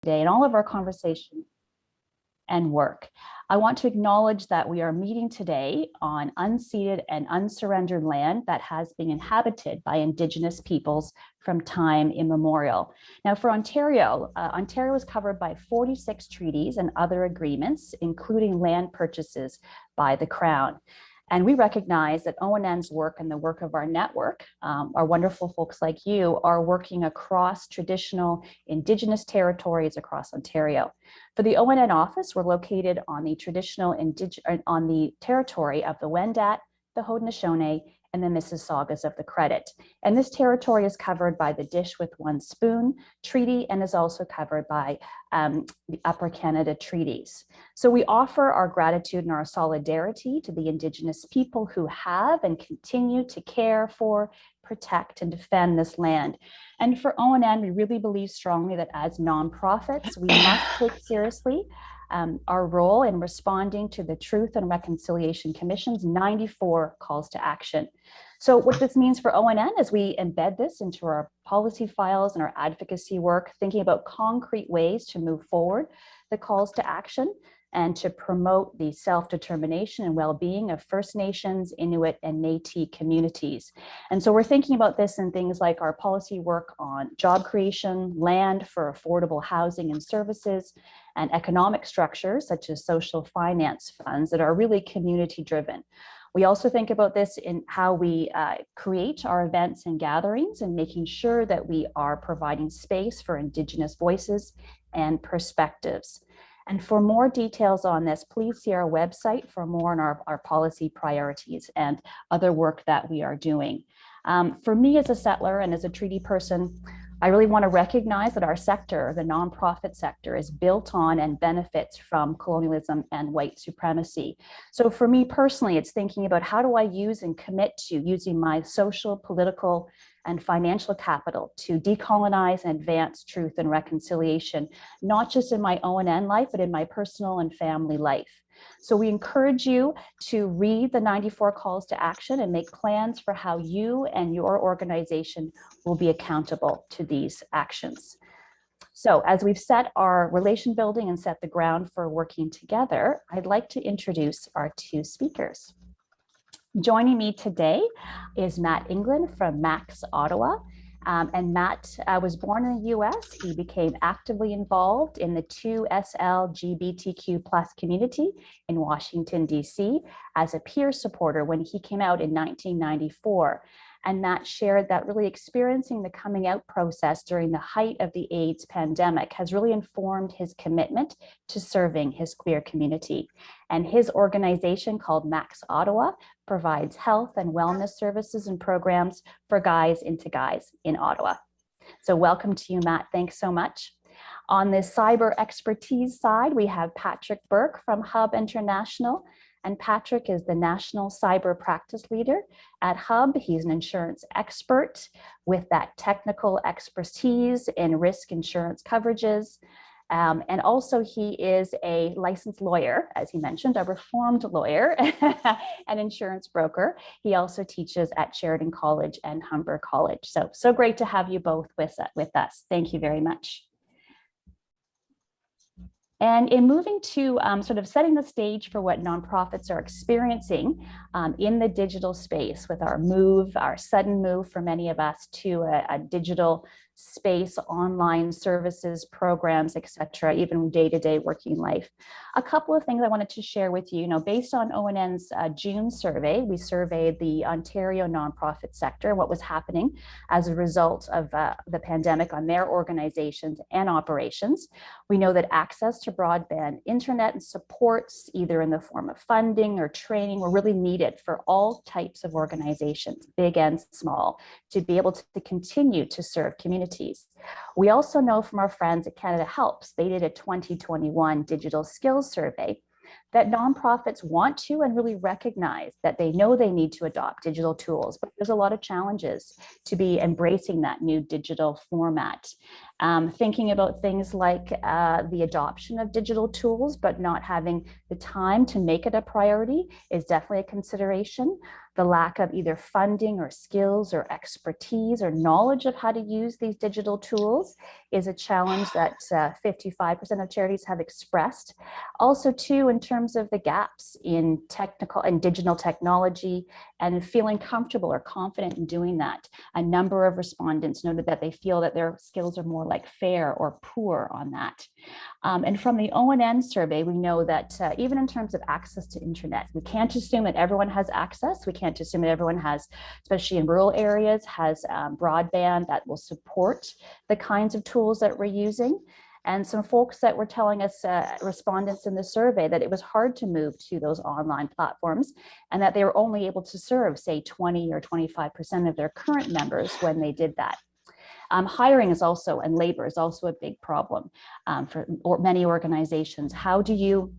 today in all of our conversation and work. I want to acknowledge that we are meeting today on unceded and unsurrendered land that has been inhabited by Indigenous peoples from time immemorial. Now for Ontario, Ontario is covered by 46 treaties and other agreements, including land purchases by the Crown. And we recognize that ONN's work and the work of our network, our wonderful folks like you, are working across traditional Indigenous territories across Ontario. For the ONN office, we're located on the on the territory of the Wendat, the Haudenosaunee, and the Mississaugas of the Credit. And this territory is covered by the Dish with One Spoon Treaty and is also covered by the Upper Canada treaties. So we offer our gratitude and our solidarity to the Indigenous people who have and continue to care for, protect, and defend this land. And for ONN, we really believe strongly that as nonprofits, we must take seriously our role in responding to the Truth and Reconciliation Commission's 94 calls to action. So what this means for ONN is we embed this into our policy files and our advocacy work, thinking about concrete ways to move forward the calls to action and to promote the self-determination and well-being of First Nations, Inuit, and Métis communities. And so we're thinking about this in things like our policy work on job creation, land for affordable housing and services, and economic structures such as social finance funds that are really community-driven. We also think about this in how we create our events and gatherings and making sure that we are providing space for Indigenous voices and perspectives. And for more details on this, please see our website for more on our policy priorities and other work that we are doing. For me as a settler and as a treaty person, I really want to recognize that our sector, the nonprofit sector, is built on and benefits from colonialism and white supremacy. So for me personally, it's thinking about how do I use and commit to using my social, political, and financial capital to decolonize and advance truth and reconciliation, not just in my ONN life, but in my personal and family life. So we encourage you to read the 94 calls to action and make plans for how you and your organization will be accountable to these actions. So as we've set our relation building and set the ground for working together, I'd like to introduce our two speakers. Joining me today is Matt England from Max Ottawa. And Matt was born in the US. He became actively involved in the 2SL LGBTQ+ community in Washington, DC as a peer supporter when he came out in 1994. And Matt shared that really experiencing the coming out process during the height of the AIDS pandemic has really informed his commitment to serving his queer community. And his organization called Max Ottawa provides health and wellness services and programs for guys into guys in Ottawa. So welcome to you, Matt. Thanks so much. On the cyber expertise side, we have Patrick Burke from Hub International. And Patrick is the National Cyber Practice Leader at Hub. He's an insurance expert with that technical expertise in risk insurance coverages. And also he is a licensed lawyer, as he mentioned, a reformed lawyer, an insurance broker. He also teaches at Sheridan College and Humber College. So great to have you both with us. Thank you very much. And in moving to sort of setting the stage for what nonprofits are experiencing in the digital space with our move, our sudden move for many of us to a digital space, online services, programs, et cetera, even day-to-day working life. A couple of things I wanted to share with you. Based on ONN's June survey, we surveyed the Ontario nonprofit sector, what was happening as a result of the pandemic on their organizations and operations. We know that access to broadband internet and supports, either in the form of funding or training, were really needed for all types of organizations, big and small, to be able to continue to serve communities. We also know from our friends at Canada Helps, they did a 2021 digital skills survey, that nonprofits want to and really recognize that they know they need to adopt digital tools, but there's a lot of challenges to be embracing that new digital format. Thinking about things like the adoption of digital tools, but not having the time to make it a priority is definitely a consideration. the lack of either funding or skills or expertise or knowledge of how to use these digital tools is a challenge that 55% of charities have expressed. Also, too, in terms of the gaps in technical and digital technology and feeling comfortable or confident in doing that. A number of respondents noted that they feel that their skills are more like fair or poor on that. And from the O&N survey, we know that even in terms of access to internet, we can't assume that everyone has access. We can't assume that everyone has, especially in rural areas, has broadband that will support the kinds of tools that we're using. And some folks that were telling us, respondents in the survey, that it was hard to move to those online platforms and that they were only able to serve, say, 20 or 25% of their current members when they did that. Hiring is also, and labor is also a big problem for many organizations. How do you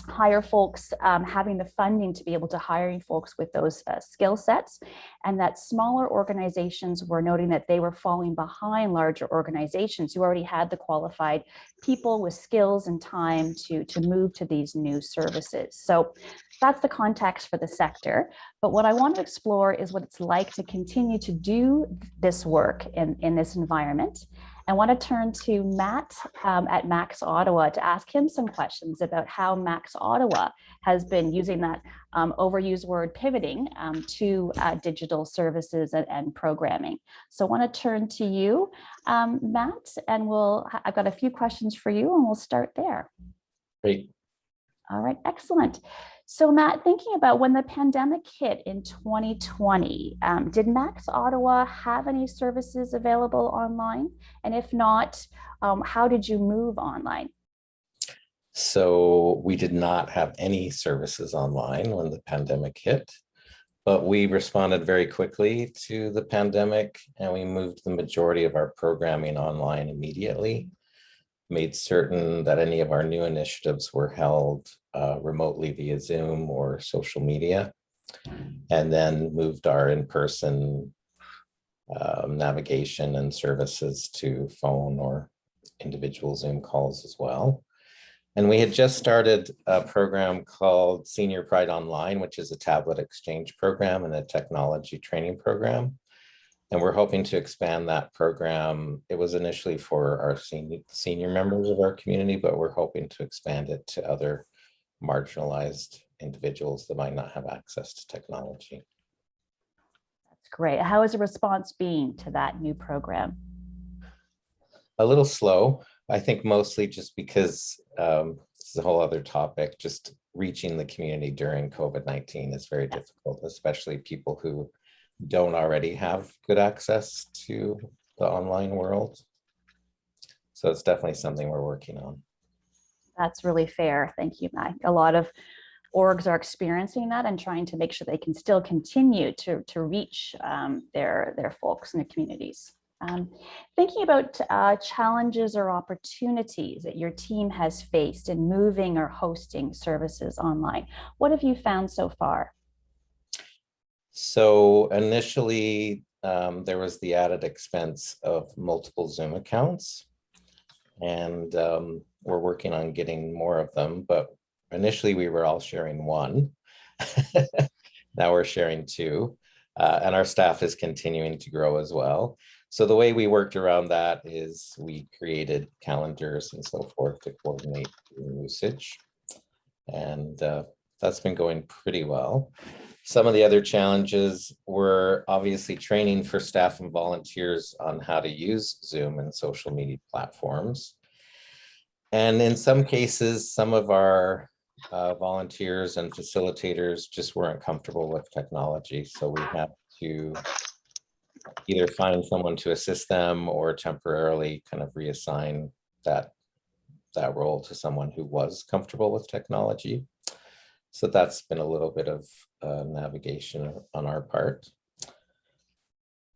hire folks, having the funding to be able to hire folks with those skill sets, and that smaller organizations were noting that they were falling behind larger organizations who already had the qualified people with skills and time to move to these new services. So that's the context for the sector. But what I want to explore is what it's like to continue to do this work in this environment. I want to turn to Matt at Max Ottawa to ask him some questions about how Max Ottawa has been using that overused word pivoting to digital services and programming. So I want to turn to you, Matt, and I've got a few questions for you and we'll start there. Great. All right, excellent. So Matt, thinking about when the pandemic hit in 2020, did Max Ottawa have any services available online? And if not, how did you move online? So we did not have any services online when the pandemic hit, but we responded very quickly to the pandemic and we moved the majority of our programming online immediately, made certain that any of our new initiatives were held remotely via Zoom or social media, and then moved our in-person navigation and services to phone or individual Zoom calls as well. And we had just started a program called Senior Pride Online, which is a tablet exchange program and a technology training program. And we're hoping to expand that program. It was initially for our senior members of our community, but we're hoping to expand it to other marginalized individuals that might not have access to technology. That's great. How has the response been to that new program? A little slow, I think, mostly just because this is a whole other topic. Just reaching the community during COVID-19 is very difficult, especially people who don't already have good access to the online world. So it's definitely something we're working on. That's really fair. Thank you, Matt. A lot of orgs are experiencing that and trying to make sure they can still continue to reach their folks in the communities. Thinking about challenges or opportunities that your team has faced in moving or hosting services online, what have you found so far? So initially, there was the added expense of multiple Zoom accounts, and we're working on getting more of them, but initially we were all sharing one. Now we're sharing two, and our staff is continuing to grow as well. So the way we worked around that is we created calendars and so forth to coordinate usage, and that's been going pretty well. Some of the other challenges were obviously training for staff and volunteers on how to use Zoom and social media platforms. And in some cases, some of our volunteers and facilitators just weren't comfortable with technology. So we had to either find someone to assist them or temporarily kind of reassign that role to someone who was comfortable with technology. So that's been a little bit of navigation on our part.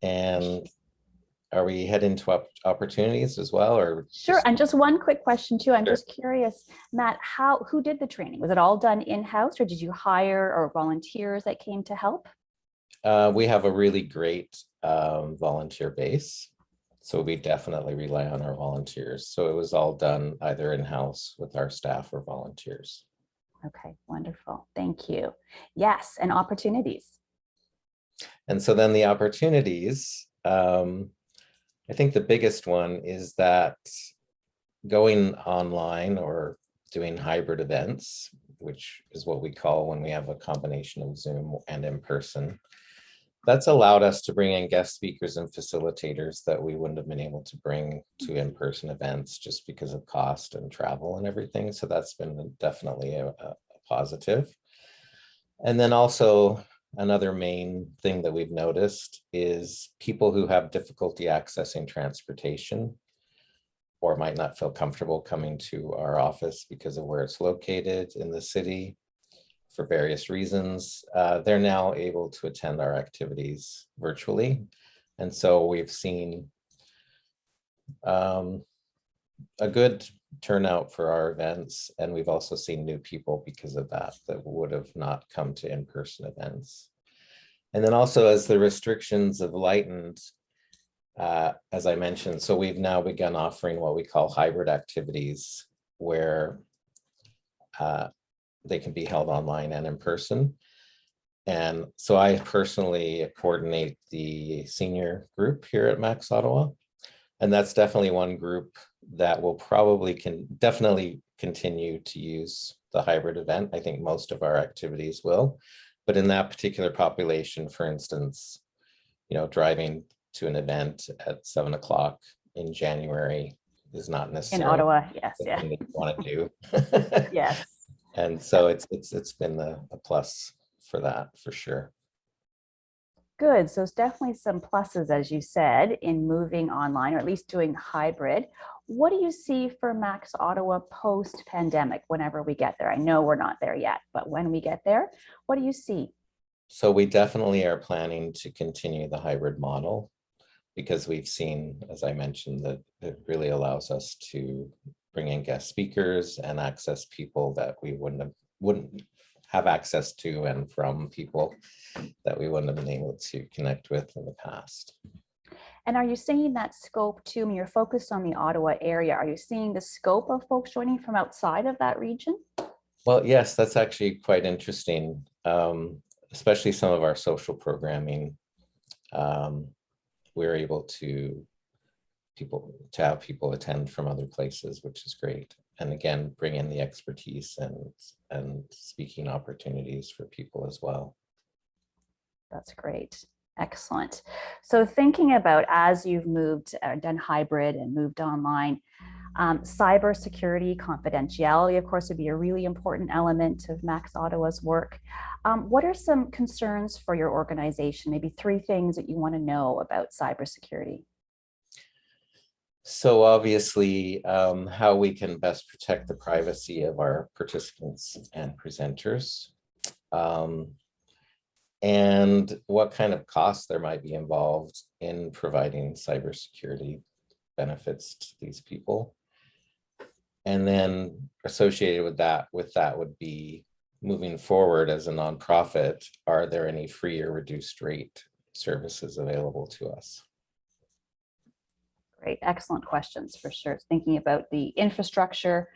And are we heading to opportunities as well, or? Sure, and just one quick question too. I'm just curious, Matt, who did the training? Was it all done in-house, or did you hire or volunteers that came to help? We have a really great volunteer base, so we definitely rely on our volunteers. So it was all done either in-house with our staff or volunteers. Okay, wonderful. Thank you. Yes, and opportunities. And so then the opportunities, I think the biggest one is that going online or doing hybrid events, which is what we call when we have a combination of Zoom and in person, that's allowed us to bring in guest speakers and facilitators that we wouldn't have been able to bring to in-person events just because of cost and travel and everything. So that's been definitely a positive. And then also another main thing that we've noticed is people who have difficulty accessing transportation or might not feel comfortable coming to our office because of where it's located in the city for various reasons, they're now able to attend our activities virtually. And so we've seen a good turnout for our events. And we've also seen new people because of that, that would have not come to in-person events. And then also as the restrictions have lightened, as I mentioned, so we've now begun offering what we call hybrid activities where they can be held online and in person. And so I personally coordinate the senior group here at Max Ottawa. And that's definitely one group that will probably definitely continue to use the hybrid event. I think most of our activities will, but in that particular population, for instance, driving to an event at 7 o'clock in January is not necessarily In Ottawa, yes, the yeah. thing that you want to do. Yes. And so it's been a plus for that, for sure. Good. So it's definitely some pluses, as you said, in moving online, or at least doing hybrid. What do you see for Max Ottawa post-pandemic whenever we get there? I know we're not there yet, but when we get there, what do you see? So we definitely are planning to continue the hybrid model because we've seen, as I mentioned, that it really allows us to bring in guest speakers and access people that we wouldn't have access to, and from people that we wouldn't have been able to connect with in the past. And are you seeing that scope too? I mean, you're focused on the Ottawa area. Are you seeing the scope of folks joining from outside of that region? Well, yes, that's actually quite interesting, especially some of our social programming. We're able to have people attend from other places, which is great. And again, bring in the expertise and speaking opportunities for people as well. That's great. Excellent. So thinking about as you've moved, done hybrid and moved online, cybersecurity, confidentiality, of course, would be a really important element of Max Ottawa's work. What are some concerns for your organization? Maybe 3 things that you want to know about cybersecurity. So obviously, how we can best protect the privacy of our participants and presenters, and what kind of costs there might be involved in providing cybersecurity benefits to these people. And then associated with that would be, moving forward as a nonprofit, are there any free or reduced rate services available to us? Great, excellent questions for sure. Thinking about the infrastructure,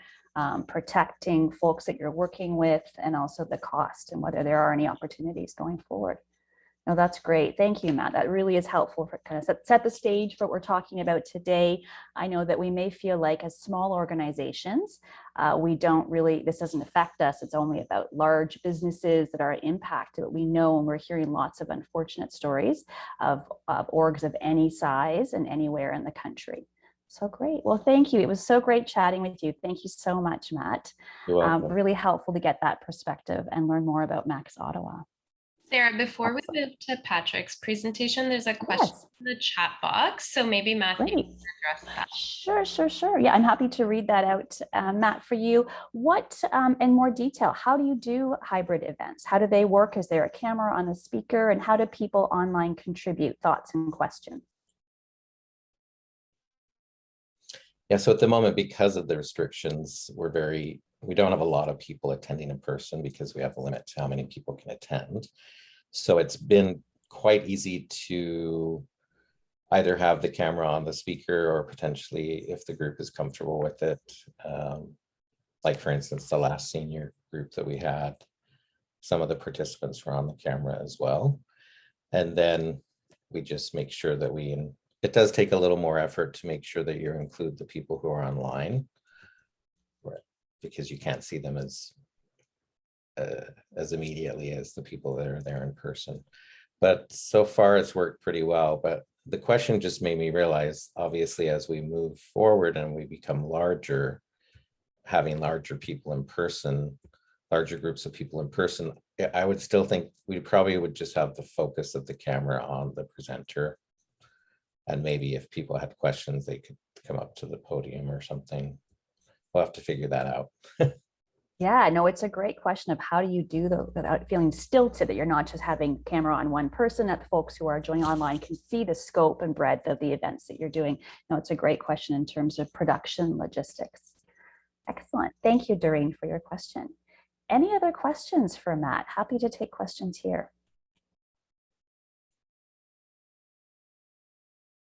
protecting folks that you're working with, and also the cost and whether there are any opportunities going forward. No, that's great. Thank you, Matt. That really is helpful for kind of set the stage for what we're talking about today. I know that we may feel like as small organizations, we don't really, this doesn't affect us. It's only about large businesses that are impacted. We know, and we're hearing lots of unfortunate stories of orgs of any size and anywhere in the country. So great. Well, thank you. It was so great chatting with you. Thank you so much, Matt. You're welcome. Really helpful to get that perspective and learn more about Max Ottawa. Sarah, before we move to Patrick's presentation, there's a question in the chat box. So maybe Matthew can address that. Sure. Yeah, I'm happy to read that out, Matt, for you. What, in more detail, how do you do hybrid events? How do they work? Is there a camera on the speaker? And how do people online contribute thoughts and questions? Yeah, so at the moment, because of the restrictions, we don't have a lot of people attending in person because we have a limit to how many people can attend. So it's been quite easy to either have the camera on the speaker or potentially, if the group is comfortable with it, like for instance, the last senior group that we had, some of the participants were on the camera as well. And then we just make sure that it does take a little more effort to make sure that you include the people who are online, right? Because you can't see them as immediately as the people that are there in person. But so far it's worked pretty well. But the question just made me realize, obviously, as we move forward and we become larger, having larger people in person, larger groups of people in person, I would still think we probably would just have the focus of the camera on the presenter. And maybe if people had questions, they could come up to the podium or something. We'll have to figure that out. Yeah, no, it's a great question of how do you do that without feeling stilted, that you're not just having camera on one person, that the folks who are joining online can see the scope and breadth of the events that you're doing. No, it's a great question in terms of production logistics. Excellent. Thank you, Doreen, for your question. Any other questions for Matt? Happy to take questions here.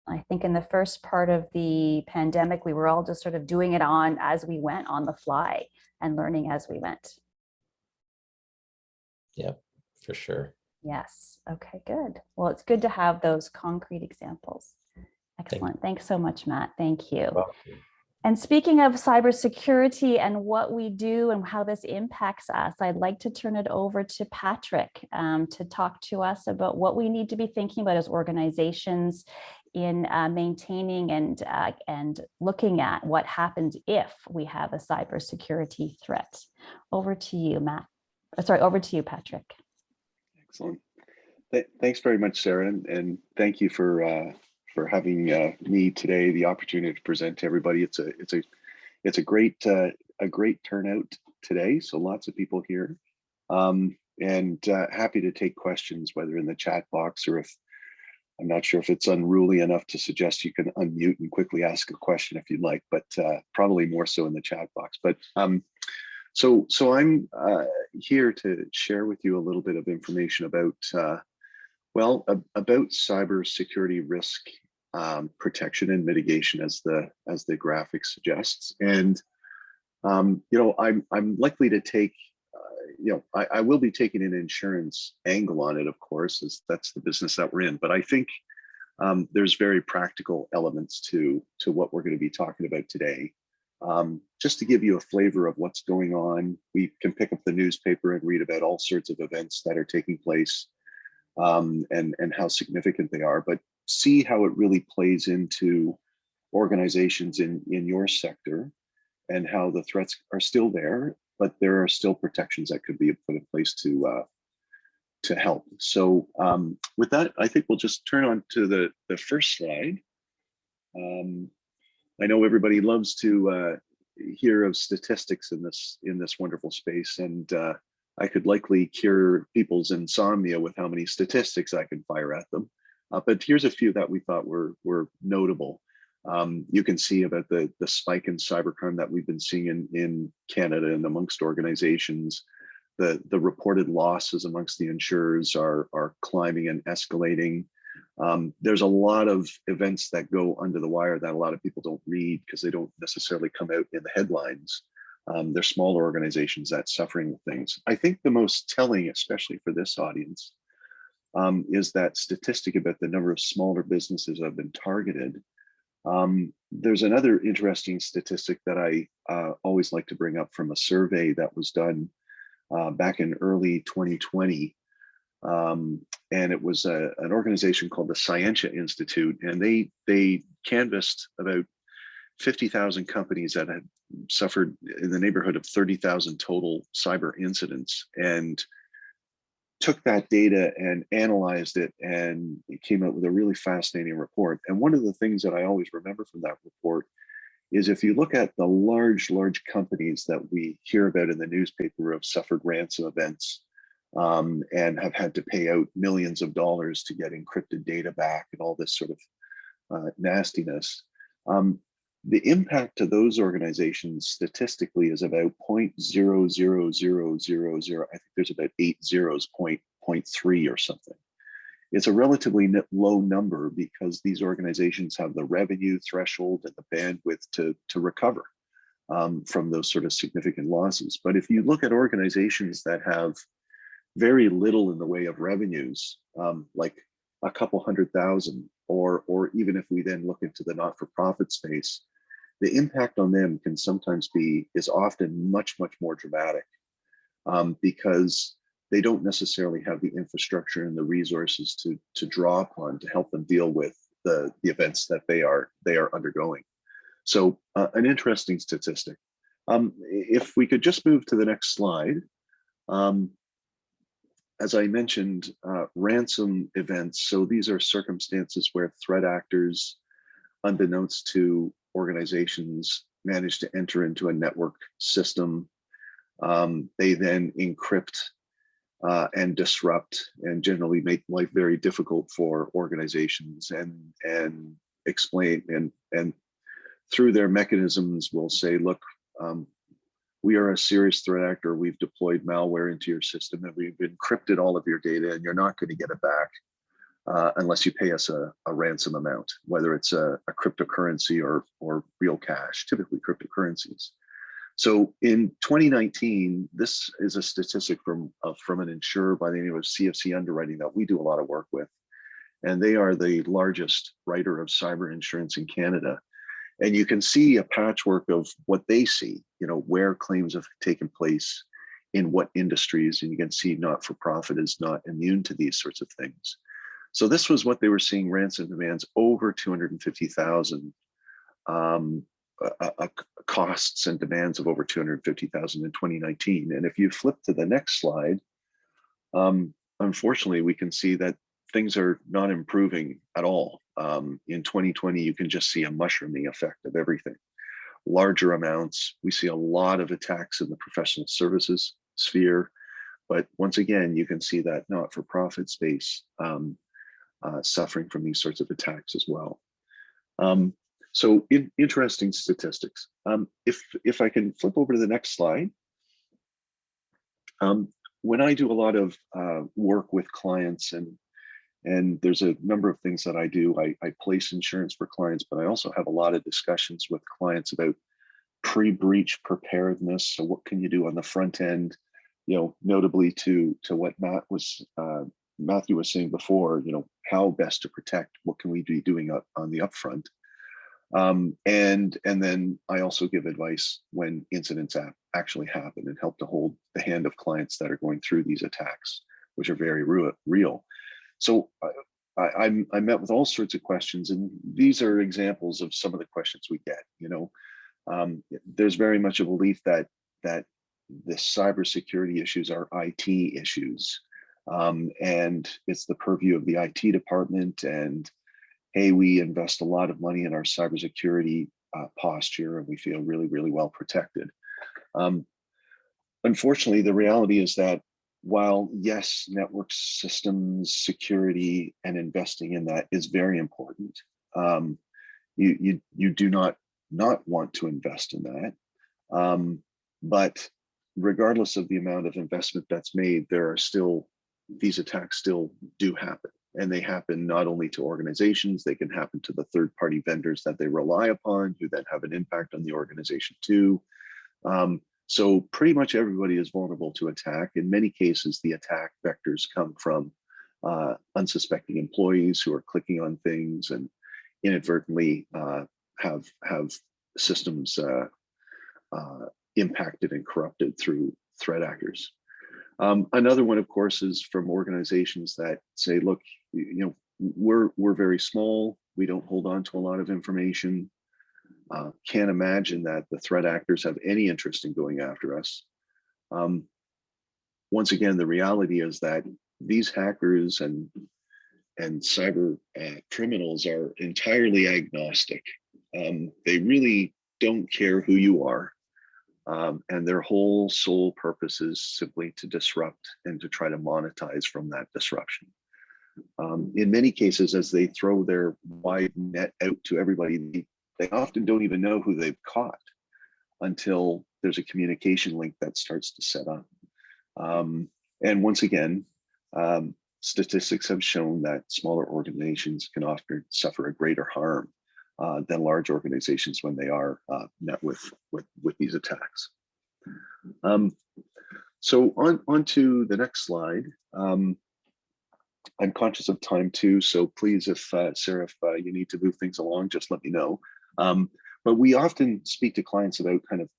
I think in the first part of the pandemic, we were all just sort of doing it as we went, on the fly, and learning as we went. Yep, for sure. Yes. Okay, good. Well, it's good to have those concrete examples. Excellent. Thanks so much, Matt. Thank you. Welcome. And speaking of cybersecurity and what we do and how this impacts us, I'd like to turn it over to Patrick to talk to us about what we need to be thinking about as organizations in maintaining and looking at what happens if we have a cybersecurity threat. Over to you, Matt. Sorry, over to you, Patrick. Excellent. Thanks very much, Sarah, and thank you for having me today, the opportunity to present to everybody. It's a great turnout today, so lots of people here, and happy to take questions, whether in the chat box or if I'm not sure if it's unruly enough to suggest you can unmute and quickly ask a question if you'd like, but probably more so in the chat box. But so I'm here to share with you a little bit of information about about cybersecurity risk protection and mitigation, as the graphic suggests. And I'm likely to take I will be taking an insurance angle on it, of course, as that's the business that we're in. But I think there's very practical elements to what we're going to be talking about today. Just to give you a flavor of what's going on, we can pick up the newspaper and read about all sorts of events that are taking place, and how significant they are, but see how it really plays into organizations in your sector and how the threats are still there, but there are still protections that could be put in place to help. So with that, I think we'll just turn on to the first slide. I know everybody loves to hear of statistics in this wonderful space, and I could likely cure people's insomnia with how many statistics I can fire at them. But here's a few that we thought were notable. You can see about the spike in cybercrime that we've been seeing in Canada and amongst organizations. The reported losses amongst the insurers are climbing and escalating. There's a lot of events that go under the wire that a lot of people don't read because they don't necessarily come out in the headlines. They're smaller organizations that's suffering with things. I think the most telling, especially for this audience, is that statistic about the number of smaller businesses that have been targeted. There's another interesting statistic that I always like to bring up from a survey that was done back in early 2020. And it was an organization called the Scientia Institute, and they canvassed about 50,000 companies that had suffered in the neighborhood of 30,000 total cyber incidents, and took that data and analyzed it, and it came out with a really fascinating report. And one of the things that I always remember from that report is if you look at the large companies that we hear about in the newspaper have suffered ransom events, and have had to pay out millions of dollars to get encrypted data back and all this sort of nastiness. The impact to those organizations statistically is about 0.00000. I think there's about 8 zeros, 0.3 or something. It's a relatively low number because these organizations have the revenue threshold and the bandwidth to recover from those sort of significant losses. But if you look at organizations that have very little in the way of revenues, like a couple 100,000, or even if we then look into the not-for-profit space, the impact on them can sometimes is often much more dramatic, because they don't necessarily have the infrastructure and the resources to draw upon to help them deal with the events that they are undergoing. So an interesting statistic. If we could just move to the next slide. As I mentioned, ransom events. So these are circumstances where threat actors, unbeknownst to organizations, manage to enter into a network system. They then encrypt and disrupt, and generally make life very difficult for organizations, and explain and through their mechanisms will say, look, we are a serious threat actor. We've deployed malware into your system, and we've encrypted all of your data, and you're not going to get it back unless you pay us a ransom amount, whether it's a cryptocurrency or real cash, typically cryptocurrencies. So in 2019, this is a statistic from an insurer by the name of CFC Underwriting that we do a lot of work with. And they are the largest writer of cyber insurance in Canada. And you can see a patchwork of what they see, where claims have taken place, in what industries, and you can see not-for-profit is not immune to these sorts of things. So this was what they were seeing: ransom demands over 250,000, costs and demands of over 250,000 in 2019. And if you flip to the next slide, unfortunately, we can see that things are not improving at all. In 2020, you can just see a mushrooming effect of everything. Larger amounts. We see a lot of attacks in the professional services sphere, but once again, you can see that not-for-profit space suffering from these sorts of attacks as well. So interesting statistics. If I can flip over to the next slide. When I do a lot of work with clients, and there's a number of things that I do. I place insurance for clients, but I also have a lot of discussions with clients about pre-breach preparedness. So what can you do on the front end, notably to what Matthew was saying before, how best to protect, what can we be doing on the upfront? And then I also give advice when incidents actually happen, and help to hold the hand of clients that are going through these attacks, which are very real. So I met with all sorts of questions, and these are examples of some of the questions we get. There's very much a belief that the cybersecurity issues are IT issues, and it's the purview of the IT department. And hey, we invest a lot of money in our cybersecurity posture, and we feel really well protected. Unfortunately, the reality is that while yes, network systems security and investing in that is very important, you do not want to invest in that. But regardless of the amount of investment that's made, these attacks still do happen. And they happen not only to organizations, they can happen to the third-party vendors that they rely upon, who then have an impact on the organization too. So pretty much everybody is vulnerable to attack. In many cases, the attack vectors come from unsuspecting employees who are clicking on things and inadvertently have systems impacted and corrupted through threat actors. Another one, of course, is from organizations that say, look, we're very small. We don't hold on to a lot of information. Can't imagine that the threat actors have any interest in going after us. Once again, the reality is that these hackers and cyber criminals are entirely agnostic. They really don't care who you are. And their whole sole purpose is simply to disrupt and to try to monetize from that disruption. In many cases, as they throw their wide net out to everybody, they often don't even know who they've caught until there's a communication link that starts to set up. And once again, statistics have shown that smaller organizations can often suffer a greater harm than large organizations when they are met with these attacks. So on to the next slide. I'm conscious of time too, so please, if Sarah, if you need to move things along, just let me know. But we often speak to clients about kind of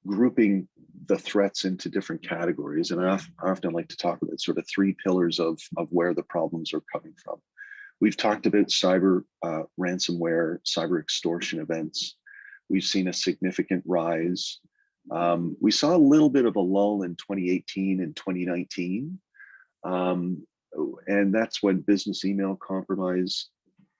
grouping the threats into different categories, and I often like to talk about sort of 3 pillars of where the problems are coming from. We've talked about cyber ransomware, cyber extortion events. We've seen a significant rise. We saw a little bit of a lull in 2018 and 2019. And that's when business email compromise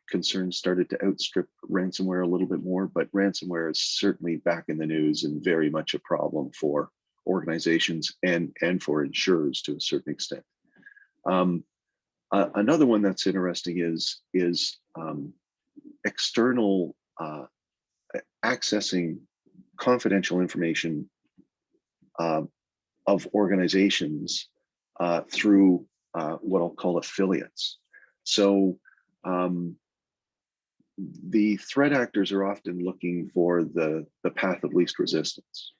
concerns started to outstrip ransomware a little bit more, but ransomware is certainly back in the news and very much a problem for organizations and for insurers to a certain extent. Another one that's interesting is external accessing confidential information of organizations through what I'll call affiliates. So the threat actors are often looking for the path of least resistance,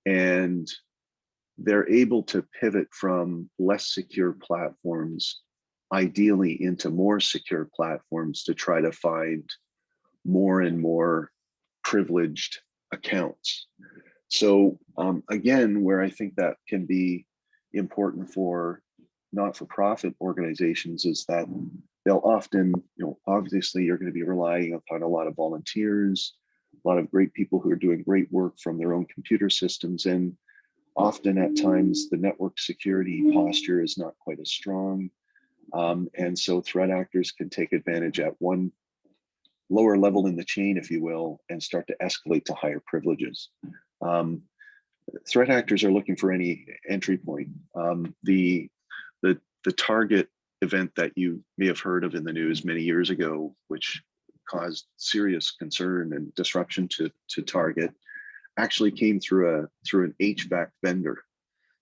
and they're able to pivot from less secure platforms, ideally into more secure platforms, to try to find more and more privileged accounts. So again, where I think that can be important for not-for-profit organizations is that they'll often, obviously you're going to be relying upon a lot of volunteers, a lot of great people who are doing great work from their own computer systems. And often at times the network security posture is not quite as strong. And so threat actors can take advantage at one lower level in the chain, if you will, and start to escalate to higher privileges. Threat actors are looking for any entry point. The Target event that you may have heard of in the news many years ago, which caused serious concern and disruption to Target, actually came through an HVAC vendor.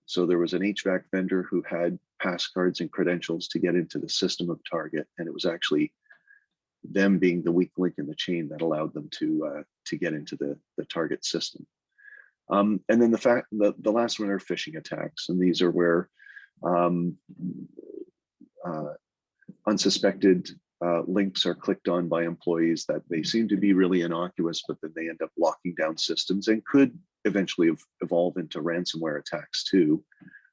So there was an HVAC vendor who had pass cards and credentials to get into the system of Target, and it was actually them being the weak link in the chain that allowed them to get into the Target system. And then the last one are phishing attacks, and these are where unsuspected links are clicked on by employees that they seem to be really innocuous, but then they end up locking down systems and could eventually evolve into ransomware attacks too.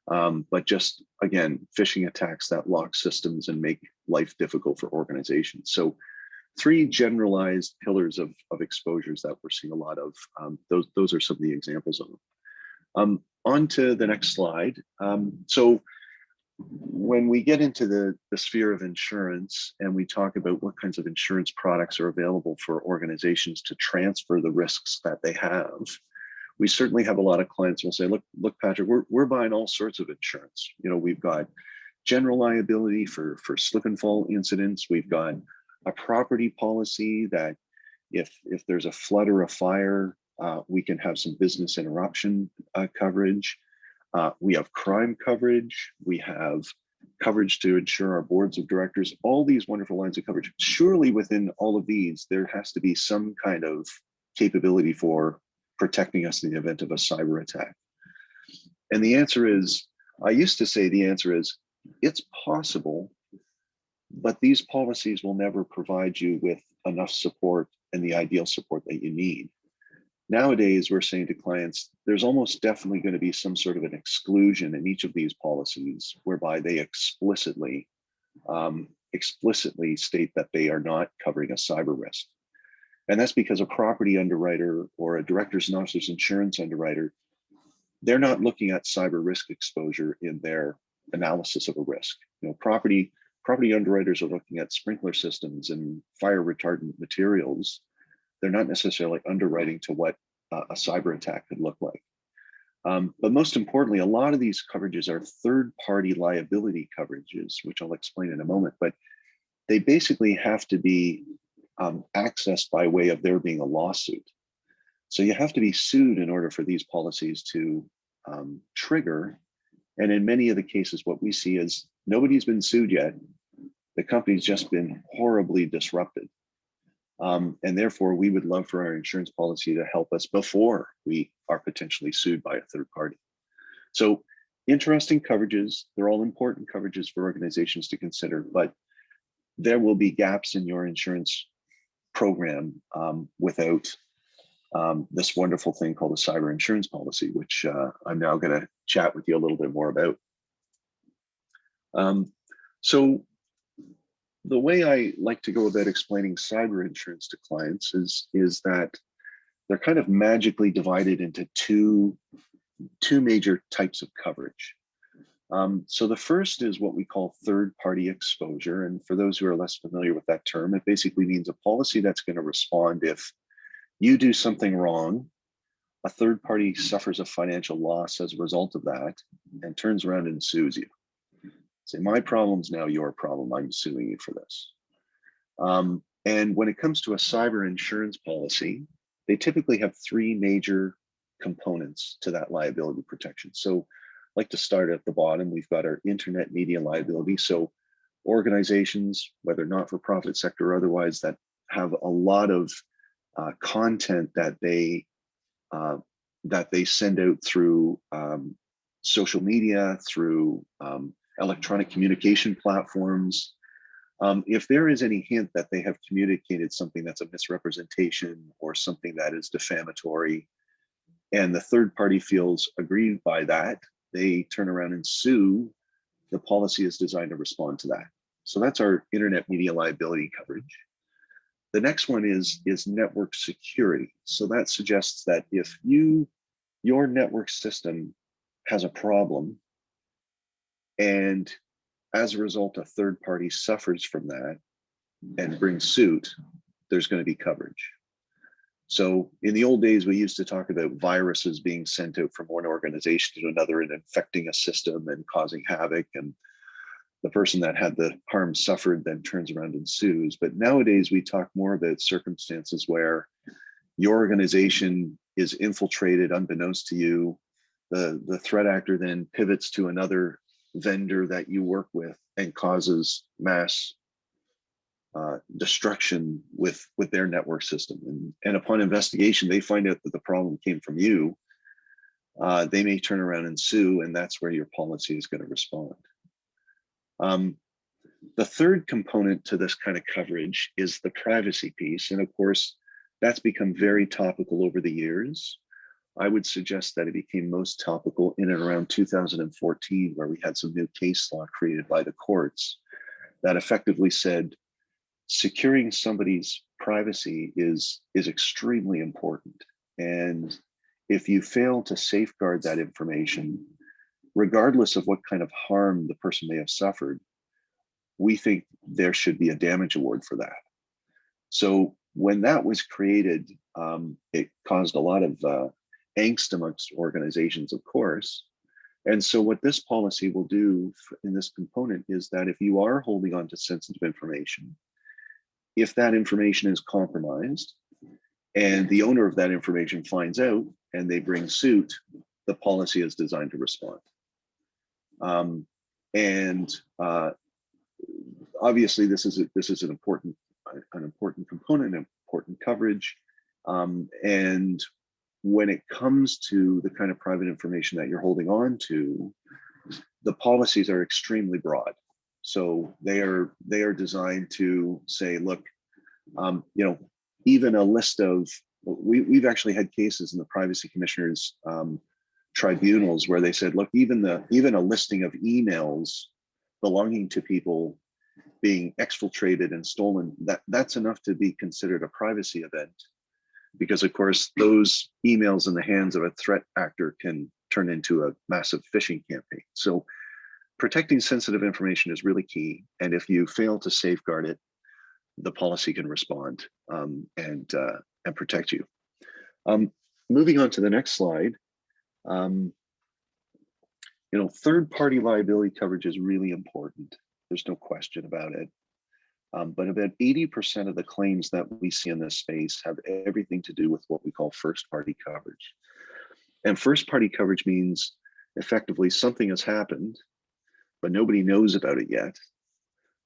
But just, again, phishing attacks that lock systems and make life difficult for organizations. So 3 generalized pillars of exposures that we're seeing a lot of. Those are some of the examples of them. On to the next slide. So when we get into the sphere of insurance and we talk about what kinds of insurance products are available for organizations to transfer the risks that they have, we certainly have a lot of clients who will say, look, Patrick, we're buying all sorts of insurance. We've got general liability for slip and fall incidents. We've got a property policy that if there's a flood or a fire, we can have some business interruption coverage. We have crime coverage. We have coverage to insure our boards of directors, all these wonderful lines of coverage. Surely within all of these, there has to be some kind of capability for protecting us in the event of a cyber attack. And the answer is, I used to say the answer is, it's possible, but these policies will never provide you with enough support and the ideal support that you need. Nowadays, we're saying to clients, there's almost definitely going to be some sort of an exclusion in each of these policies whereby they explicitly state that they are not covering a cyber risk. And that's because a property underwriter or a directors and officers insurance underwriter, they're not looking at cyber risk exposure in their analysis of a risk. Property underwriters are looking at sprinkler systems and fire retardant materials. They're not necessarily underwriting to what a cyber attack could look like. But most importantly, a lot of these coverages are third-party liability coverages, which I'll explain in a moment, but they basically have to be accessed by way of there being a lawsuit. So you have to be sued in order for these policies to trigger. And in many of the cases, what we see is nobody's been sued yet. The company's just been horribly disrupted. And therefore, we would love for our insurance policy to help us before we are potentially sued by a third party. So interesting coverages. They're all important coverages for organizations to consider, but there will be gaps in your insurance program without this wonderful thing called a cyber insurance policy, which I'm now going to chat with you a little bit more about. So the way I like to go about explaining cyber insurance to clients is that they're kind of magically divided into two major types of coverage. So the first is what we call third-party exposure. And for those who are less familiar with that term, it basically means a policy that's going to respond if you do something wrong, a third party suffers a financial loss as a result of that, and turns around and sues you. Say, my problem's now your problem, I'm suing you for this. And when it comes to a cyber insurance policy, they typically have three major components to that liability protection. So I'd like to start at the bottom. We've got our internet media liability. So organizations, whether not-for-profit sector or otherwise, that have a lot of content that they send out through social media, through electronic communication platforms. If there is any hint that they have communicated something that's a misrepresentation or something that is defamatory, and the third party feels aggrieved by that, they turn around and sue. The policy is designed to respond to that. So that's our internet media liability coverage. The next one is network security. So that suggests that if your network system has a problem, and as a result, a third party suffers from that and brings suit, there's going to be coverage. So in the old days, we used to talk about viruses being sent out from one organization to another and infecting a system and causing havoc, and the person that had the harm suffered then turns around and sues. But nowadays we talk more about circumstances where your organization is infiltrated unbeknownst to you. The threat actor then pivots to another vendor that you work with and causes mass destruction with their network system. And upon investigation, they find out that the problem came from you. They may turn around and sue, and that's where your policy is going to respond. The third component to this kind of coverage is the privacy piece. And of course, that's become very topical over the years. I would suggest that it became most topical in and around 2014, where we had some new case law created by the courts that effectively said securing somebody's privacy is extremely important. And if you fail to safeguard that information, regardless of what kind of harm the person may have suffered, we think there should be a damage award for that. So when that was created, it caused a lot of angst amongst organizations, of course. And so what this policy will do in this component is that if you are holding on to sensitive information, if that information is compromised and the owner of that information finds out and they bring suit, the policy is designed to respond. Obviously, this is an important component, important coverage. And when it comes to the kind of private information that you're holding on to, the policies are extremely broad. So they are designed to say, look, even a list of, we've actually had cases in the privacy commissioners tribunals where they said, look, even a listing of emails belonging to people being exfiltrated and stolen, that's enough to be considered a privacy event, because of course those emails in the hands of a threat actor can turn into a massive phishing campaign. So protecting sensitive information is really key, and if you fail to safeguard it, the policy can respond and protect you. Moving on to the next slide. Third-party liability coverage is really important. There's no question about it. But about 80% of the claims that we see in this space have everything to do with what we call first-party coverage. And first-party coverage means effectively something has happened, but nobody knows about it yet.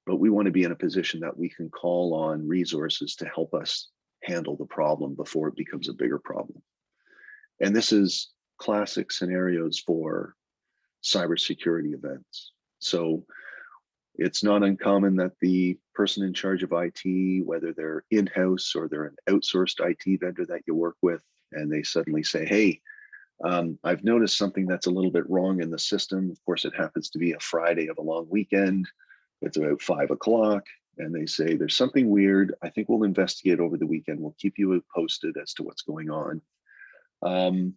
But we want to be in a position that we can call on resources to help us handle the problem before it becomes a bigger problem. And this is classic scenarios for cybersecurity events. So it's not uncommon that the person in charge of IT, whether they're in-house or they're an outsourced IT vendor that you work with, and they suddenly say, hey, I've noticed something that's a little bit wrong in the system. Of course, it happens to be a Friday of a long weekend. It's about 5 o'clock. And they say, there's something weird. I think we'll investigate over the weekend. We'll keep you posted as to what's going on.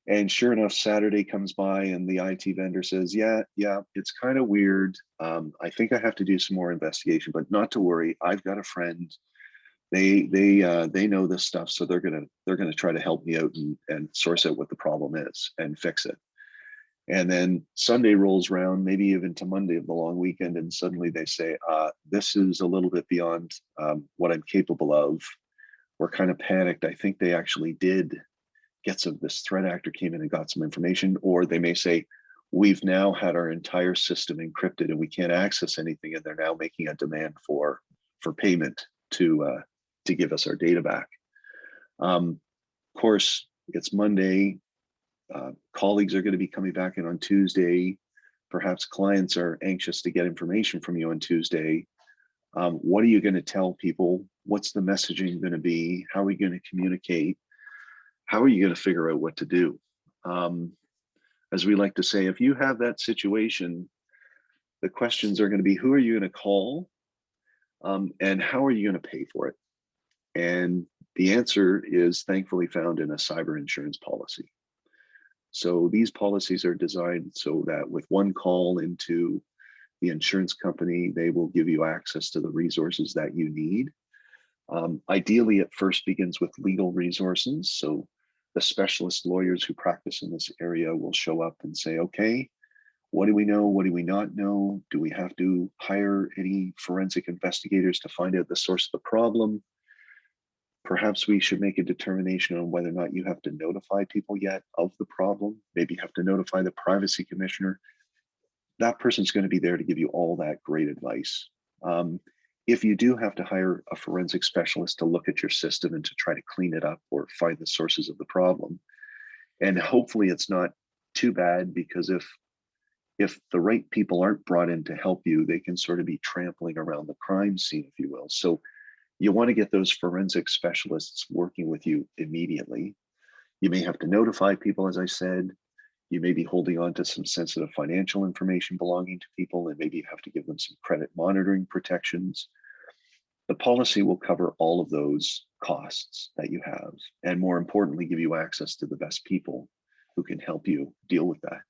And sure enough, Saturday comes by and the IT vendor says, yeah, it's kind of weird. I think I have to do some more investigation, but not to worry. I've got a friend. They know this stuff, so they're gonna try to help me out and source out what the problem is and fix it. And then Sunday rolls around, maybe even to Monday of the long weekend, and suddenly they say, this is a little bit beyond what I'm capable of. We're kind of panicked. I think they actually did get this threat actor came in and got some information, or they may say, we've now had our entire system encrypted and we can't access anything, and they're now making a demand for payment to give us our data back. Of course, it's Monday. Colleagues are going to be coming back in on Tuesday. Perhaps clients are anxious to get information from you on Tuesday. What are you going to tell people? What's the messaging going to be? How are you going to communicate? How are you going to figure out what to do? As we like to say, if you have that situation, the questions are going to be, who are you going to call? And how are you going to pay for it? And the answer is thankfully found in a cyber insurance policy. So these policies are designed so that with one call into the insurance company, they will give you access to the resources that you need. Ideally, it first begins with legal resources. So the specialist lawyers who practice in this area will show up and say, okay, what do we know? What do we not know? Do we have to hire any forensic investigators to find out the source of the problem? Perhaps we should make a determination on whether or not you have to notify people yet of the problem. Maybe you have to notify the privacy commissioner. That person's going to be there to give you all that great advice. If you do have to hire a forensic specialist to look at your system and to try to clean it up or find the sources of the problem, and hopefully it's not too bad, because if the right people aren't brought in to help you, they can sort of be trampling around the crime scene, if you will. So you want to get those forensic specialists working with you immediately. You may have to notify people, as I said. You may be holding on to some sensitive financial information belonging to people, and maybe you have to give them some credit monitoring protections. The policy will cover all of those costs that you have, and more importantly, give you access to the best people who can help you deal with that.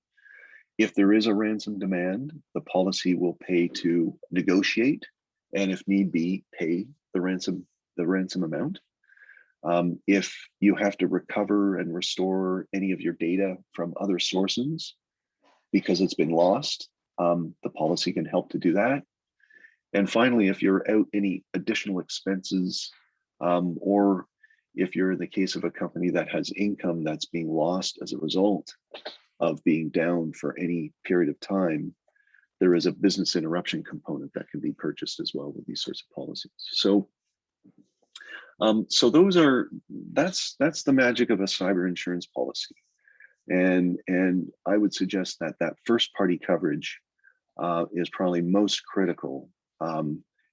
If there is a ransom demand, the policy will pay to negotiate, and if need be, pay the ransom amount. If you have to recover and restore any of your data from other sources because it's been lost, the policy can help to do that. And finally, if you're out any additional expenses, or if you're in the case of a company that has income that's being lost as a result of being down for any period of time, there is a business interruption component that can be purchased as well with these sorts of policies. So that's the magic of a cyber insurance policy. And I would suggest that first party coverage is probably most critical.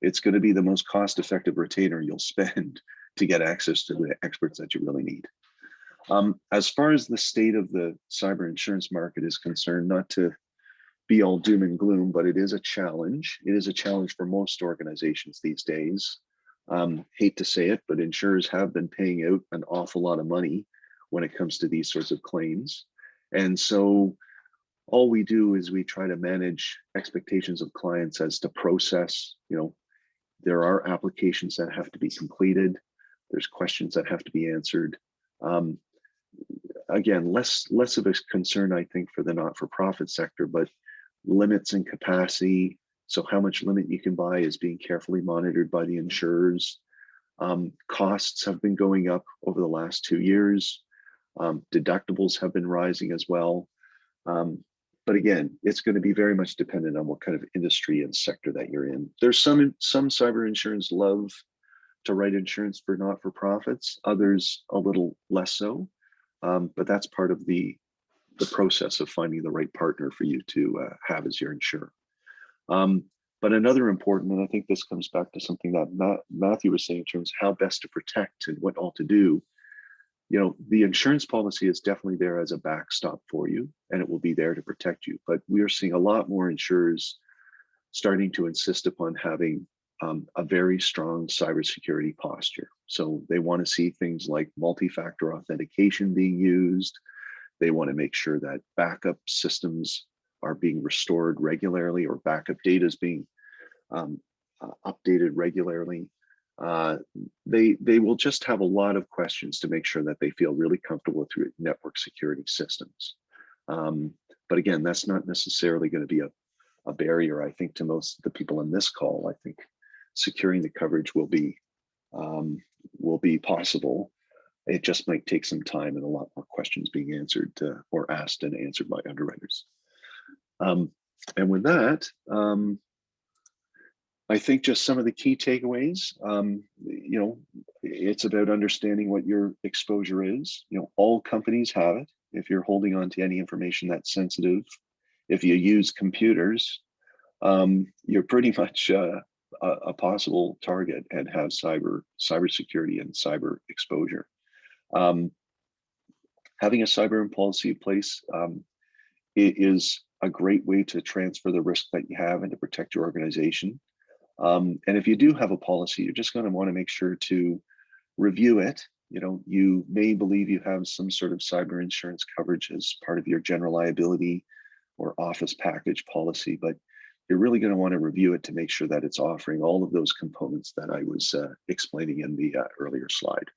It's going to be the most cost effective retainer you'll spend to get access to the experts that you really need. As far as the state of the cyber insurance market is concerned, not to be all doom and gloom, but it is a challenge. It is a challenge for most organizations these days. Hate to say it, but insurers have been paying out an awful lot of money when it comes to these sorts of claims. And so all we do is we try to manage expectations of clients as to process. There are applications that have to be completed. There's questions that have to be answered. Again, less of a concern, I think, for the not-for-profit sector, but limits and capacity. So how much limit you can buy is being carefully monitored by the insurers. Costs have been going up over the last 2 years. Deductibles have been rising as well. But again, it's going to be very much dependent on what kind of industry and sector that you're in. There's some cyber insurance love to write insurance for not-for-profits, others a little less so. But that's part of the the process of finding the right partner for you to have as your insurer. But another important, and I think this comes back to something that Matthew was saying in terms of how best to protect and what all to do. You know, the insurance policy is definitely there as a backstop for you, and it will be there to protect you. But we are seeing a lot more insurers starting to insist upon having a very strong cybersecurity posture. So they want to see things like multi-factor authentication being used. They want to make sure that backup systems are being restored regularly, or backup data is being updated regularly. They will just have a lot of questions to make sure that they feel really comfortable with network security systems. But again, that's not necessarily going to be a barrier, I think, to most of the people in this call. I think securing the coverage will be possible. It just might take some time and a lot more questions being answered or asked and answered by underwriters. And with that, I think just some of the key takeaways, you know, it's about understanding what your exposure is. You know, all companies have it. If you're holding on to any information that's sensitive, if you use computers, you're pretty much a possible target and have cybersecurity and cyber exposure. Having a cyber policy in place it is a great way to transfer the risk that you have and to protect your organization. And if you do have a policy, you're just going to want to make sure to review it. You know, you may believe you have some sort of cyber insurance coverage as part of your general liability or office package policy, but you're really going to want to review it to make sure that it's offering all of those components that I was explaining in the earlier slide.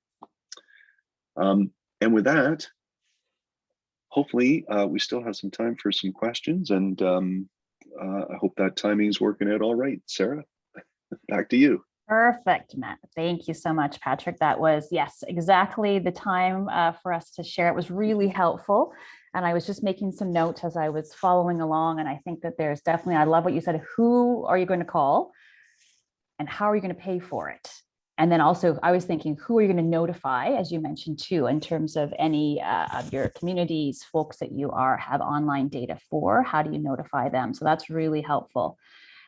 And with that, hopefully we still have some time for some questions, and I hope that timing is working out all right. Sarah, back to you. Perfect, Matt. Thank you so much, Patrick. That was, yes, exactly the time for us to share. It was really helpful. And I was just making some notes as I was following along. And I think that there's definitely, I love what you said. Who are you going to call? And how are you going to pay for it? And then also, I was thinking, who are you going to notify, as you mentioned too, in terms of any of your communities, folks that you have online data for? How do you notify them? So that's really helpful.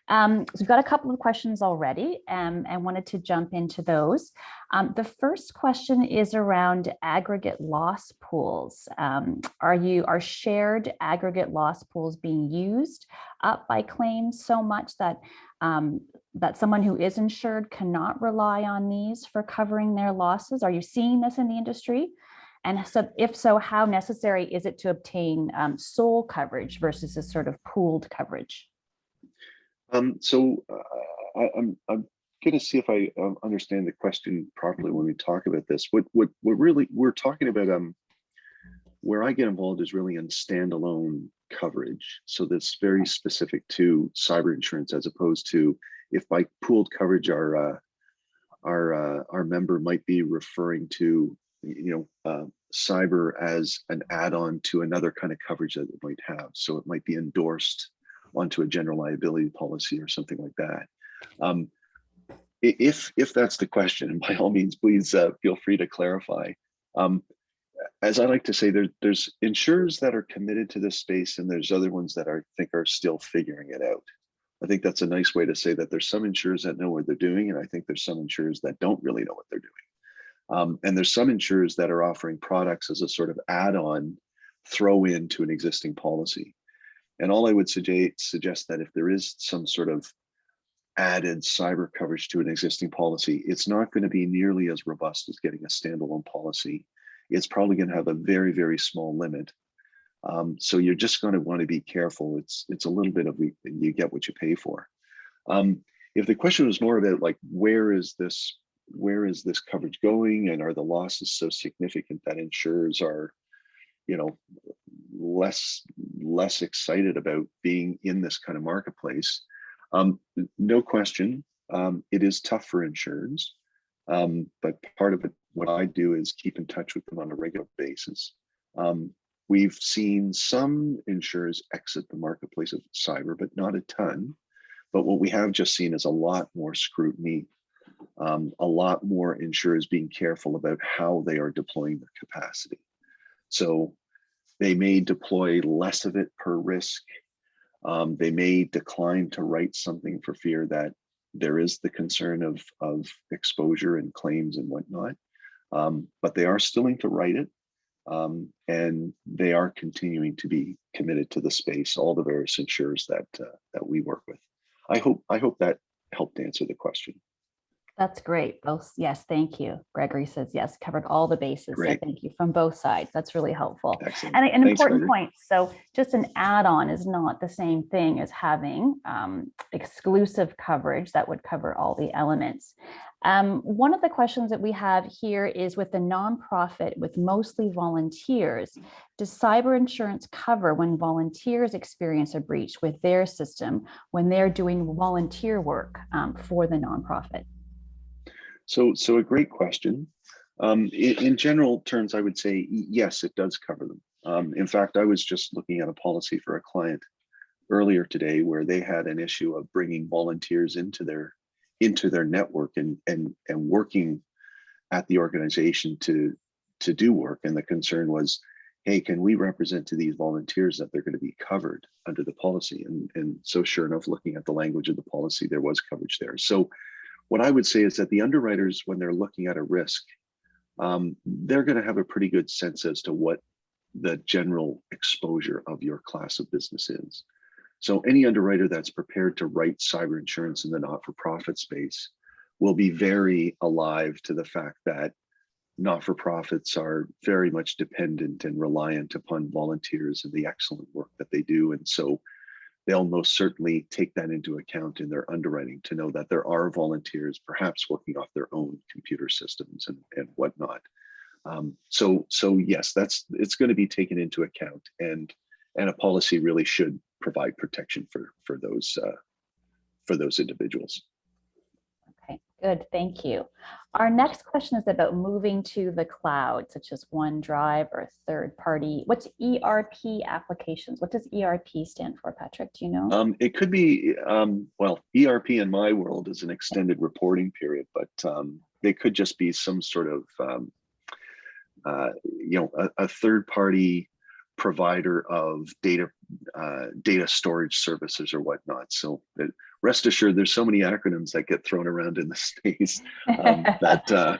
So we've got a couple of questions already, and wanted to jump into those. The first question is around aggregate loss pools. Are shared aggregate loss pools being used up by claims so much that that someone who is insured cannot rely on these for covering their losses? Are you seeing this in the industry? And so, if so, how necessary is it to obtain sole coverage versus a sort of pooled coverage? I'm going to see if I understand the question properly when we talk about this. What really we're talking about, where I get involved is really in standalone coverage. So that's very specific to cyber insurance, as opposed to if by pooled coverage our member might be referring to, you know, cyber as an add-on to another kind of coverage that it might have. So it might be endorsed onto a general liability policy or something like that. If that's the question, and by all means, please feel free to clarify. As I like to say, there's insurers that are committed to this space, and there's other ones that I think are still figuring it out. I think that's a nice way to say that there's some insurers that know what they're doing, and I think there's some insurers that don't really know what they're doing. And there's some insurers that are offering products as a sort of add-on throw in to an existing policy. And all I would suggest that if there is some sort of added cyber coverage to an existing policy, it's not going to be nearly as robust as getting a standalone policy. It's probably going to have a very, very small limit. So you're just going to want to be careful. It's a little bit of you get what you pay for. If the question was more about like, where is this coverage going, and are the losses so significant that insurers are, you know, less excited about being in this kind of marketplace? No question, it is tough for insurers, but part of it, what I do is keep in touch with them on a regular basis. We've seen some insurers exit the marketplace of cyber, but not a ton. But what we have just seen is a lot more scrutiny, a lot more insurers being careful about how they are deploying their capacity. So They may deploy less of it per risk. They may decline to write something for fear that there is the concern of exposure and claims and whatnot. But they are still to write it. And they are continuing to be committed to the space, all the various insurers that we work with. I hope that helped answer the question. That's great. Both, yes, thank you. Gregory says yes, covered all the bases. Great. So thank you from both sides. That's really helpful. Excellent. And an Thanks, important Gregory. point. So just an add-on is not the same thing as having exclusive coverage that would cover all the elements. One of the questions that we have here is, with the nonprofit with mostly volunteers, does cyber insurance cover when volunteers experience a breach with their system when they're doing volunteer work for the nonprofit? So a great question. In general terms, I would say yes, it does cover them. In fact, I was just looking at a policy for a client earlier today where they had an issue of bringing volunteers into their network and working at the organization to do work. And the concern was, hey, can we represent to these volunteers that they're going to be covered under the policy? And so sure enough, looking at the language of the policy, there was coverage there. So what I would say is that the underwriters, when they're looking at a risk, they're going to have a pretty good sense as to what the general exposure of your class of business is. So any underwriter that's prepared to write cyber insurance in the not-for-profit space will be very alive to the fact that not-for-profits are very much dependent and reliant upon volunteers and the excellent work that they do. And so they'll most certainly take that into account in their underwriting to know that there are volunteers perhaps working off their own computer systems and whatnot. So yes, it's going to be taken into account, and a policy really should provide protection for those individuals. Okay, good, thank you. Our next question is about moving to the cloud, such as OneDrive or third party. What's ERP applications? What does ERP stand for, Patrick? Do you know? It could be, well, ERP in my world is an extended reporting period, but they could just be some sort of, a third party provider of data storage services or whatnot. So rest assured, there's so many acronyms that get thrown around in the space that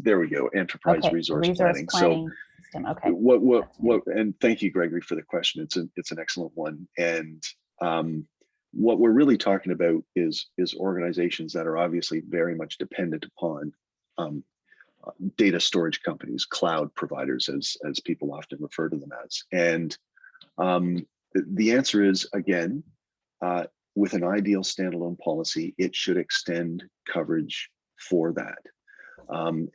there we go, enterprise resource planning. So system. Okay. What and thank you, Gregory, for the question. It's an excellent one. And what we're really talking about is organizations that are obviously very much dependent upon data storage companies, cloud providers, as people often refer to them as. And the answer is, again, with an ideal standalone policy, it should extend coverage for that.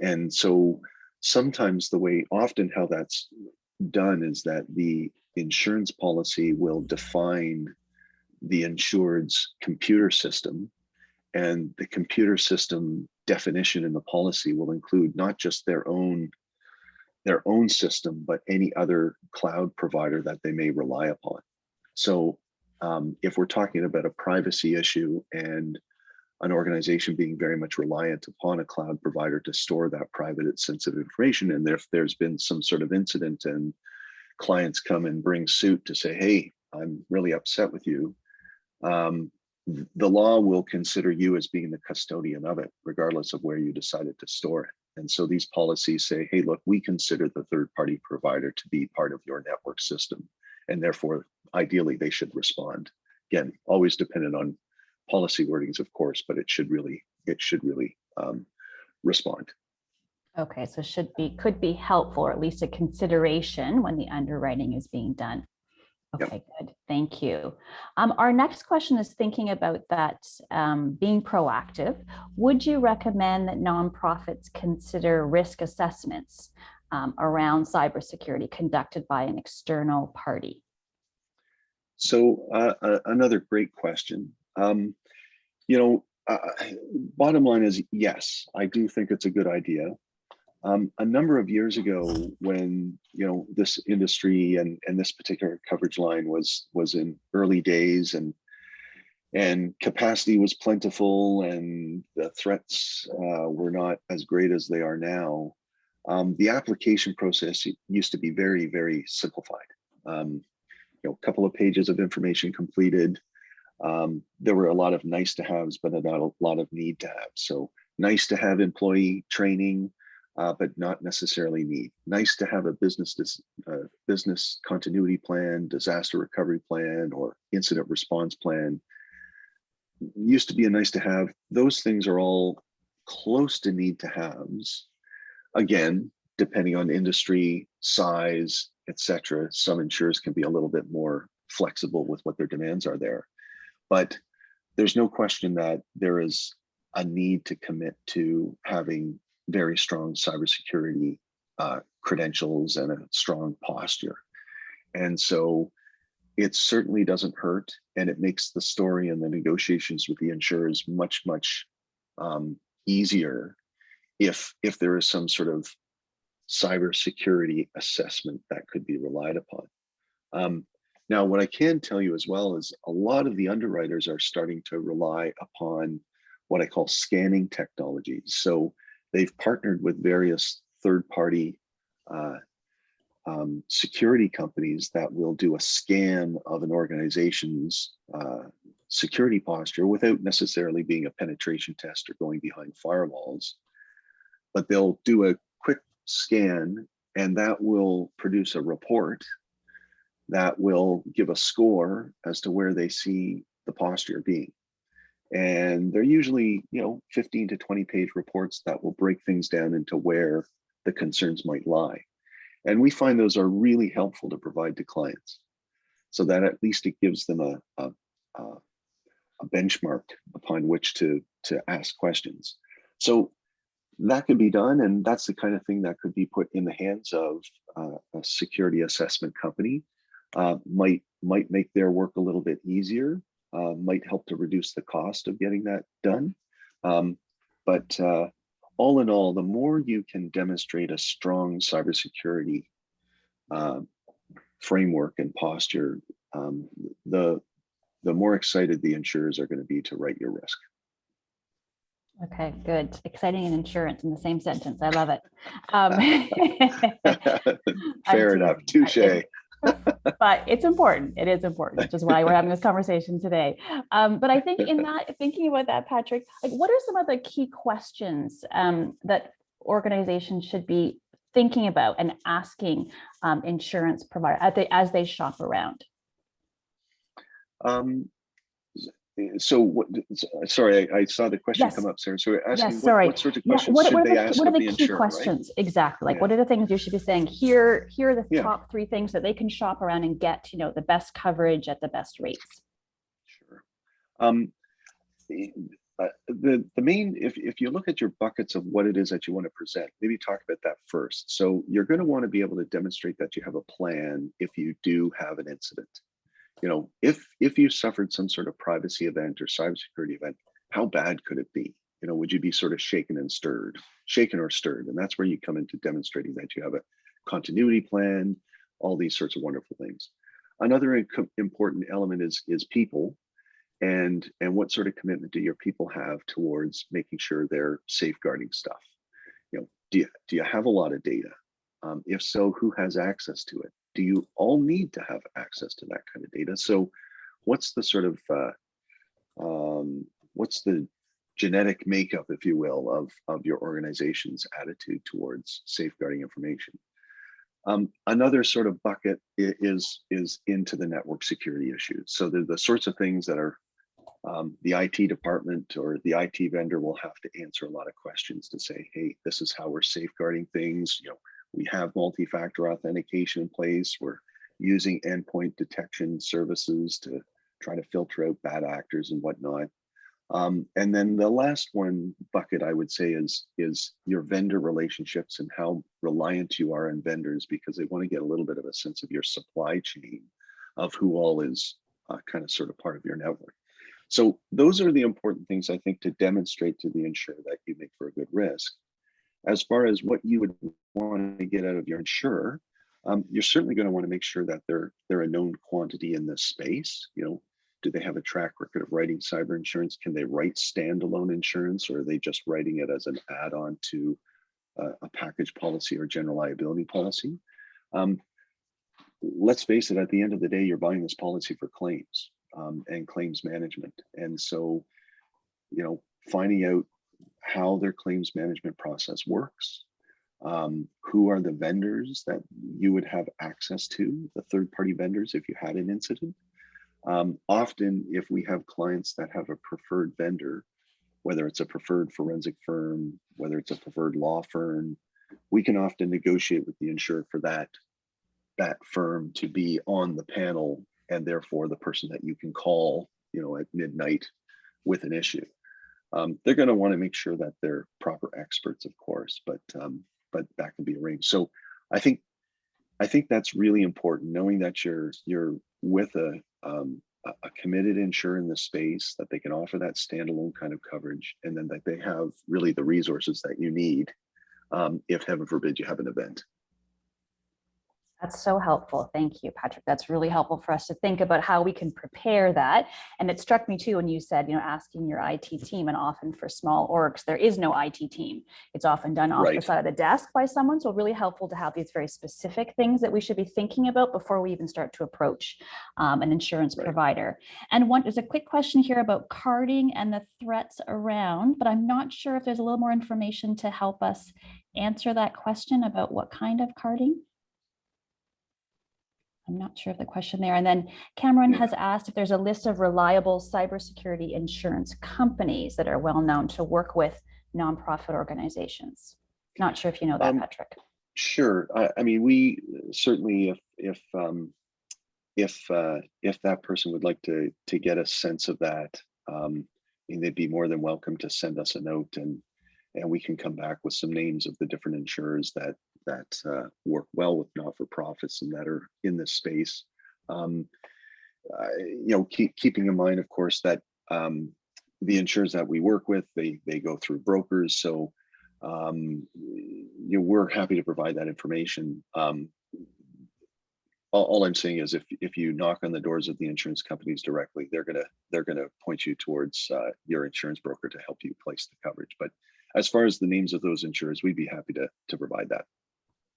And so sometimes often how that's done is that the insurance policy will define the insured's computer system, and the computer system definition in the policy will include not just their own system, but any other cloud provider that they may rely upon. So if we're talking about a privacy issue and an organization being very much reliant upon a cloud provider to store that private sensitive information, and if there's been some sort of incident and clients come and bring suit to say, hey, I'm really upset with you, the law will consider you as being the custodian of it, regardless of where you decided to store it. And so these policies say, hey, look, we consider the third-party provider to be part of your network system, and therefore, ideally, they should respond. Again, always dependent on policy wordings, of course, but it should really respond. Okay, so could be helpful, or at least a consideration when the underwriting is being done. Okay, good. Thank you. Our next question is thinking about that being proactive. Would you recommend that nonprofits consider risk assessments around cybersecurity conducted by an external party? So another great question. Bottom line is yes, I do think it's a good idea. A number of years ago, when this industry and this particular coverage line was in early days, and capacity was plentiful, and the threats were not as great as they are now, The application process used to be very, very simplified. A couple of pages of information completed. There were a lot of nice to haves, but not a lot of need to have. So nice to have employee training, but not necessarily need. Nice to have a business continuity plan, disaster recovery plan, or incident response plan. Used to be a nice to have. Those things are all close to need to haves. Again, depending on industry, size, etc. Some insurers can be a little bit more flexible with what their demands are there. But there's no question that there is a need to commit to having very strong cybersecurity credentials and a strong posture. And so it certainly doesn't hurt, and it makes the story and the negotiations with the insurers much, much easier if there is some sort of cybersecurity assessment that could be relied upon. Now, what I can tell you as well is a lot of the underwriters are starting to rely upon what I call scanning technologies. So they've partnered with various third-party security companies that will do a scan of an organization's security posture without necessarily being a penetration test or going behind firewalls. But they'll do a quick scan, and that will produce a report that will give a score as to where they see the posture being. And they're usually, 15 to 20 page reports that will break things down into where the concerns might lie. And we find those are really helpful to provide to clients, so that at least it gives them a benchmark upon which to ask questions. So that can be done, and that's the kind of thing that could be put in the hands of a security assessment company. Might make their work a little bit easier, might help to reduce the cost of getting that done. But all in all, the more you can demonstrate a strong cybersecurity framework and posture, the more excited the insurers are going to be to write your risk. Okay, good. Exciting and insurance in the same sentence. I love it. Fair enough. Touche. But it's important. It is important, which is why we're having this conversation today. But I think thinking about that, Patrick, like, what are some of the key questions that organizations should be thinking about and asking insurance providers as they shop around? Sorry, I saw the question come up, Sarah. So we're asking what sorts of questions should they ask of the insurer? What are the key questions? Right? Exactly. Like, what are the things you should be saying? Here are the top 3 things that they can shop around and get, the best coverage at the best rates. Sure. The main, if you look at your buckets of what it is that you want to present, maybe talk about that first. So you're going to want to be able to demonstrate that you have a plan if you do have an incident. If you suffered some sort of privacy event or cybersecurity event, how bad could it be? Would you be sort of shaken or stirred? And that's where you come into demonstrating that you have a continuity plan, all these sorts of wonderful things. Another important element is people, and what sort of commitment do your people have towards making sure they're safeguarding stuff? Do you have a lot of data? If so, who has access to it? Do you all need to have access to that kind of data? So what's the sort of, what's the genetic makeup, if you will, of your organization's attitude towards safeguarding information? Another sort of bucket is into the network security issues. So they're the sorts of things that are the IT department or the IT vendor will have to answer a lot of questions to say, hey, this is how we're safeguarding things. We have multi-factor authentication in place. We're using endpoint detection services to try to filter out bad actors and whatnot. And then the last one bucket I would say is your vendor relationships and how reliant you are on vendors, because they want to get a little bit of a sense of your supply chain of who all is kind of sort of part of your network. So those are the important things, I think, to demonstrate to the insurer that you make for a good risk. As far as what you would want to get out of your insurer, you're certainly going to want to make sure that they're a known quantity in this space. Do they have a track record of writing cyber insurance? Can they write standalone insurance, or are they just writing it as an add-on to a package policy or general liability policy. Let's face it, at the end of the day, you're buying this policy for claims and claims management. And so, you know, finding out how their claims management process works, who are the vendors that you would have access to, the third-party vendors if you had an incident. Often, if we have clients that have a preferred vendor, whether it's a preferred forensic firm, whether it's a preferred law firm, we can often negotiate with the insurer for that firm to be on the panel, and therefore the person that you can call, you know, at midnight with an issue. They're going to want to make sure that they're proper experts, of course, but that can be arranged. So I think that's really important, knowing that you're with a committed insurer in the space, that they can offer that standalone kind of coverage, and then that they have really the resources that you need if, heaven forbid, you have an event. That's so helpful. Thank you, Patrick. That's really helpful for us to think about how we can prepare that. And it struck me too when you said, you know, asking your IT team, and often for small orgs, there is no IT team. It's often done off the side of the desk by someone. So really helpful to have these very specific things that we should be thinking about before we even start to approach an insurance provider. And there's a quick question here about carding and the threats around, but I'm not sure if there's a little more information to help us answer that question about what kind of carding. I'm not sure of the question there. And then Cameron has asked if there's a list of reliable cybersecurity insurance companies that are well known to work with nonprofit organizations. Not sure if you know that, Patrick. Sure. I mean, we certainly, if that person would like to get a sense of that, I mean, they'd be more than welcome to send us a note, and we can come back with some names of the different insurers that work well with not-for-profits and that are in this space. You know, keeping in mind, of course, that the insurers that we work with, they go through brokers. So you know, we're happy to provide that information. All I'm saying is, if you knock on the doors of the insurance companies directly, they're gonna point you towards your insurance broker to help you place the coverage. But as far as the names of those insurers, we'd be happy to provide that.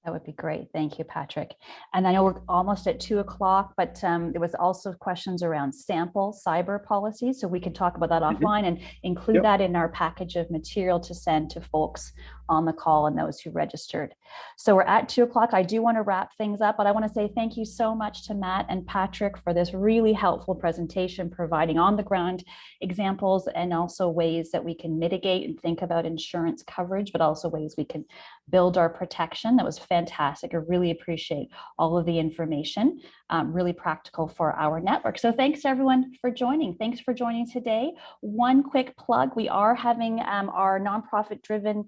That would be great. Thank you, Patrick. And I know we're almost at 2 o'clock, but there was also questions around sample cyber policies. So we could talk about that offline and include that in our package of material to send to folks on the call and those who registered. So we're at 2 o'clock. I do want to wrap things up, but I want to say thank you so much to Matt and Patrick for this really helpful presentation, providing on the ground examples and also ways that we can mitigate and think about insurance coverage, but also ways we can build our protection. That was fantastic. I really appreciate all of the information, really practical for our network. So thanks to everyone for joining. Thanks for joining today. One quick plug, we are having our nonprofit driven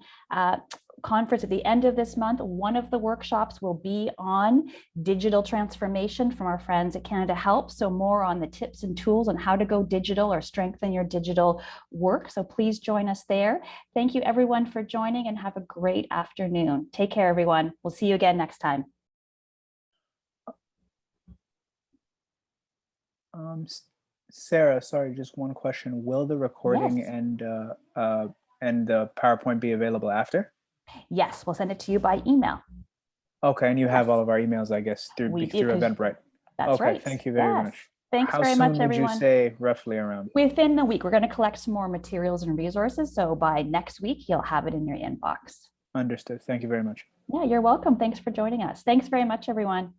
conference at the end of this month. One of the workshops will be on digital transformation from our friends at Canada Help. So more on the tips and tools on how to go digital or strengthen your digital work. So please join us there. Thank you everyone for joining, and have a great afternoon. Take care, everyone. We'll see you again next time. Sarah, sorry, just one question. Will the recording and the PowerPoint be available after? Yes, we'll send it to you by email. Okay, and you have all of our emails, I guess, through Eventbrite. That's right. Thank you very much. Thanks How very soon much, would everyone. you say roughly around? Within the week. We're going to collect some more materials and resources. So by next week, you'll have it in your inbox. Understood. Thank you very much. Yeah, you're welcome. Thanks for joining us. Thanks very much, everyone.